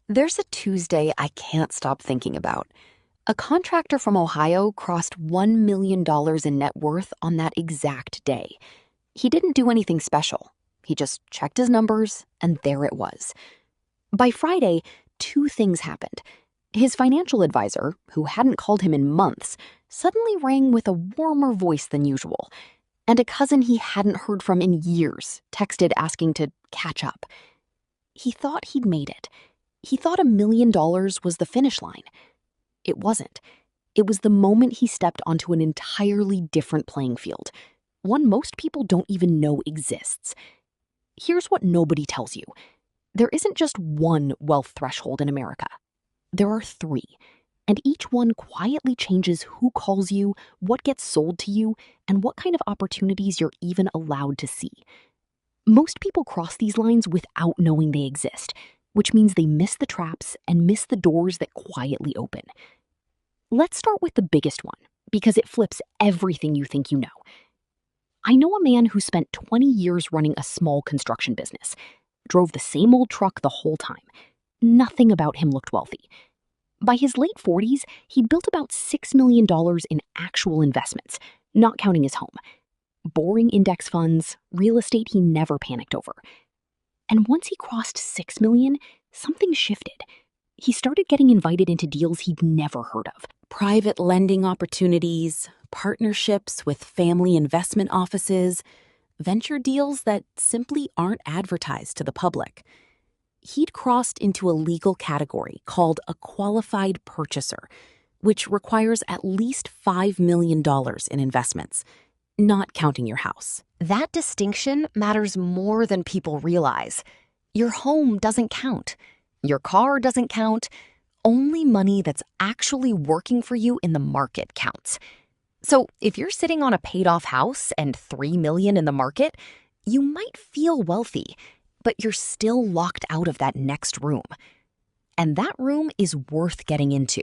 There's a Tuesday I can't stop thinking about. A contractor from Ohio crossed $1 million in net worth on that exact day. He didn't do anything special. He just checked his numbers, and there it was. By Friday, two things happened. His financial advisor, who hadn't called him in months, suddenly rang with a warmer voice than usual. And a cousin he hadn't heard from in years texted asking to catch up. He thought he'd made it. He thought $1 million was the finish line. It wasn't. It was the moment he stepped onto an entirely different playing field, one most people don't even know exists. Here's what nobody tells you. There isn't just one wealth threshold in America. There are three, and each one quietly changes who calls you, what gets sold to you, and what kind of opportunities you're even allowed to see. Most people cross these lines without knowing they exist, which means they miss the traps and miss the doors that quietly open. Let's start with the biggest one, because it flips everything you think you know. I know a man who spent 20 years running a small construction business, drove the same old truck the whole time. Nothing about him looked wealthy. By his late 40s, he'd built about $6 million in actual investments, not counting his home. Boring index funds, real estate he never panicked over. And once he crossed $6 million, something shifted. He started getting invited into deals he'd never heard of. Private lending opportunities, partnerships with family investment offices, venture deals that simply aren't advertised to the public. He'd crossed into a legal category called a qualified purchaser, which requires at least $5 million in investments, not counting your house. That distinction matters more than people realize. Your home doesn't count. Your car doesn't count. Only money that's actually working for you in the market counts. So if you're sitting on a paid-off house and $3 million in the market, you might feel wealthy, but you're still locked out of that next room. And that room is worth getting into.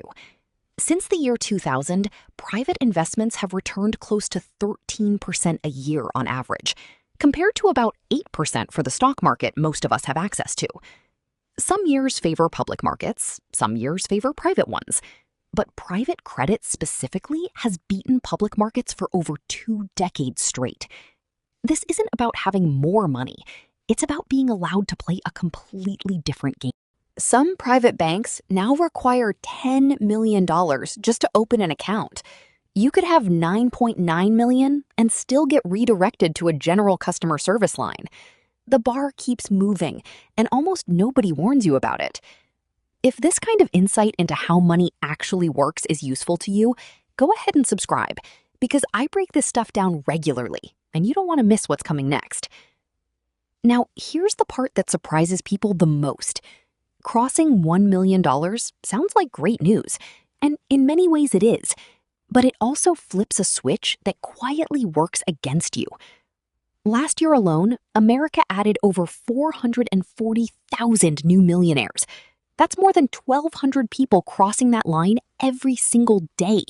Since the year 2000, private investments have returned close to 13% a year on average, compared to about 8% for the stock market most of us have access to. Some years favor public markets, some years favor private ones. But private credit specifically has beaten public markets for over 2 decades straight. This isn't about having more money. It's about being allowed to play a completely different game. Some private banks now require $10 million just to open an account. You could have $9.9 million and still get redirected to a general customer service line. The bar keeps moving, and almost nobody warns you about it. If this kind of insight into how money actually works is useful to you, go ahead and subscribe, because I break this stuff down regularly, and you don't want to miss what's coming next. Now, here's the part that surprises people the most. Crossing $1 million sounds like great news, and in many ways it is, but it also flips a switch that quietly works against you. Last year alone, America added over 440,000 new millionaires. That's more than 1,200 people crossing that line every single day.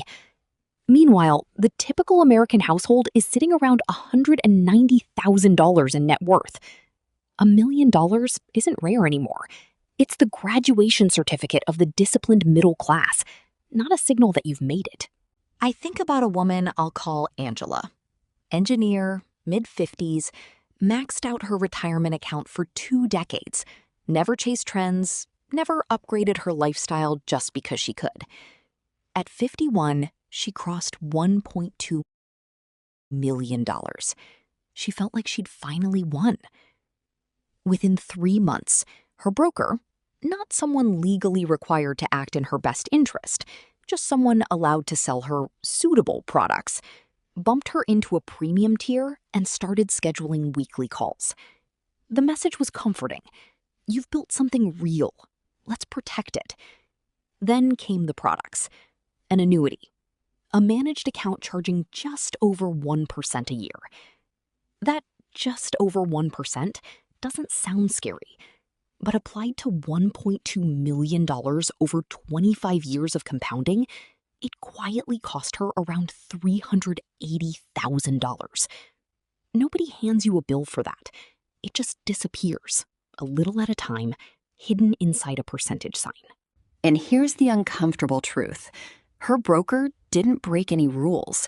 Meanwhile, the typical American household is sitting around $190,000 in net worth. $1 million isn't rare anymore. It's the graduation certificate of the disciplined middle class, not a signal that you've made it. I think about a woman I'll call Angela. Engineer, mid-50s, maxed out her retirement account for 2 decades, never chased trends, never upgraded her lifestyle just because she could. At 51, she crossed $1.2 million. She felt like she'd finally won. Within 3 months, her broker, not someone legally required to act in her best interest, just someone allowed to sell her suitable products, bumped her into a premium tier and started scheduling weekly calls. The message was comforting. You've built something real. Let's protect it. Then came the products. An annuity. A managed account charging just over 1% a year. That just over 1% doesn't sound scary, but applied to $1.2 million over 25 years of compounding, it quietly cost her around $380,000. Nobody hands you a bill for that. It just disappears, a little at a time, hidden inside a percentage sign. And here's the uncomfortable truth. Her broker didn't break any rules.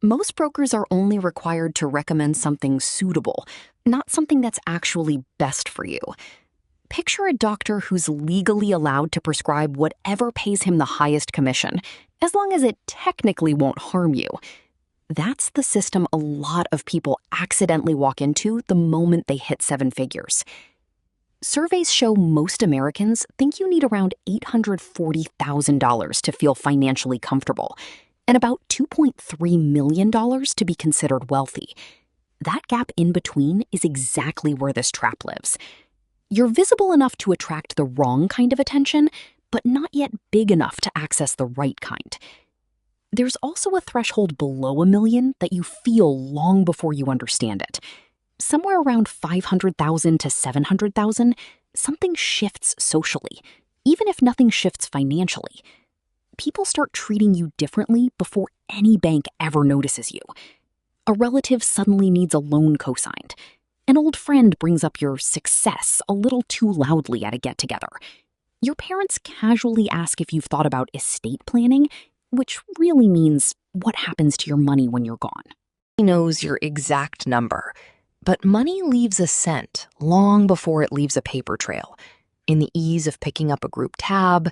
Most brokers are only required to recommend something suitable, not something that's actually best for you. Picture a doctor who's legally allowed to prescribe whatever pays him the highest commission, as long as it technically won't harm you. That's the system a lot of people accidentally walk into the moment they hit 7 figures. Surveys show most Americans think you need around $840,000 to feel financially comfortable, and about $2.3 million to be considered wealthy. That gap in between is exactly where this trap lives. You're visible enough to attract the wrong kind of attention, but not yet big enough to access the right kind. There's also a threshold below $1 million that you feel long before you understand it. Somewhere around $500,000 to $700,000, something shifts socially, even if nothing shifts financially. People start treating you differently before any bank ever notices you. A relative suddenly needs a loan co-signed. An old friend brings up your success a little too loudly at a get-together. Your parents casually ask if you've thought about estate planning, which really means what happens to your money when you're gone. He knows your exact number, but money leaves a scent long before it leaves a paper trail. In the ease of picking up a group tab,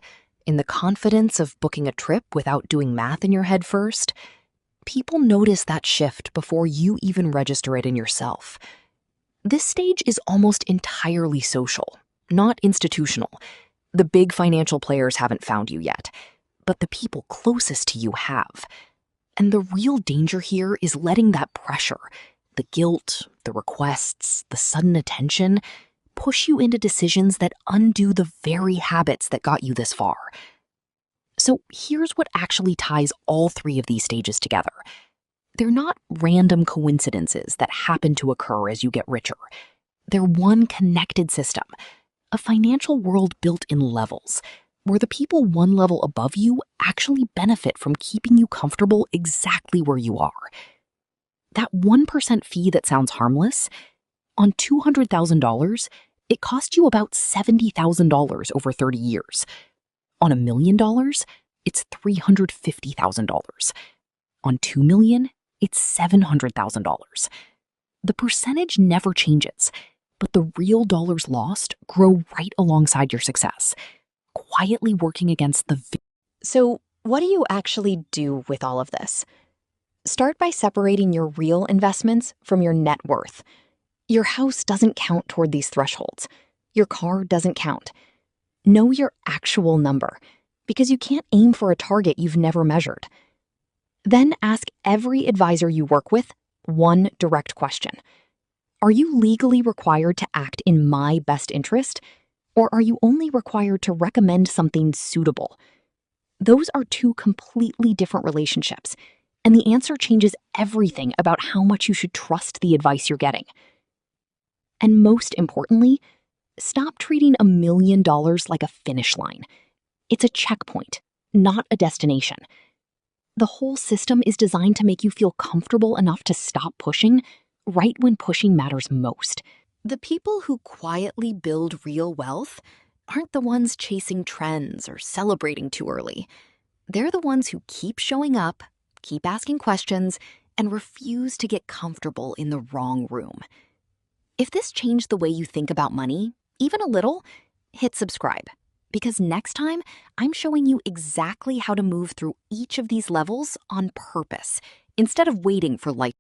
in the confidence of booking a trip without doing math in your head first, people notice that shift before you even register it in yourself. This stage is almost entirely social, not institutional. The big financial players haven't found you yet, but the people closest to you have. And the real danger here is letting that pressure, the guilt, the requests, the sudden attention, push you into decisions that undo the very habits that got you this far. So here's what actually ties all 3 of these stages together. They're not random coincidences that happen to occur as you get richer. They're one connected system, a financial world built in levels, where the people one level above you actually benefit from keeping you comfortable exactly where you are. That 1% fee that sounds harmless, on $200,000, it costs you about $70,000 over 30 years. On $1 million, it's $350,000. On $2 million, it's $700,000. The percentage never changes, but the real dollars lost grow right alongside your success, quietly working against the... So, what do you actually do with all of this? Start by separating your real investments from your net worth. Your house doesn't count toward these thresholds. Your car doesn't count. Know your actual number, because you can't aim for a target you've never measured. Then ask every advisor you work with one direct question. Are you legally required to act in my best interest, or are you only required to recommend something suitable? Those are 2 completely different relationships, and the answer changes everything about how much you should trust the advice you're getting. And most importantly, stop treating $1 million like a finish line. It's a checkpoint, not a destination. The whole system is designed to make you feel comfortable enough to stop pushing right when pushing matters most. The people who quietly build real wealth aren't the ones chasing trends or celebrating too early. They're the ones who keep showing up, keep asking questions, and refuse to get comfortable in the wrong room. If this changed the way you think about money, even a little, hit subscribe. Because next time, I'm showing you exactly how to move through each of these levels on purpose, instead of waiting for life.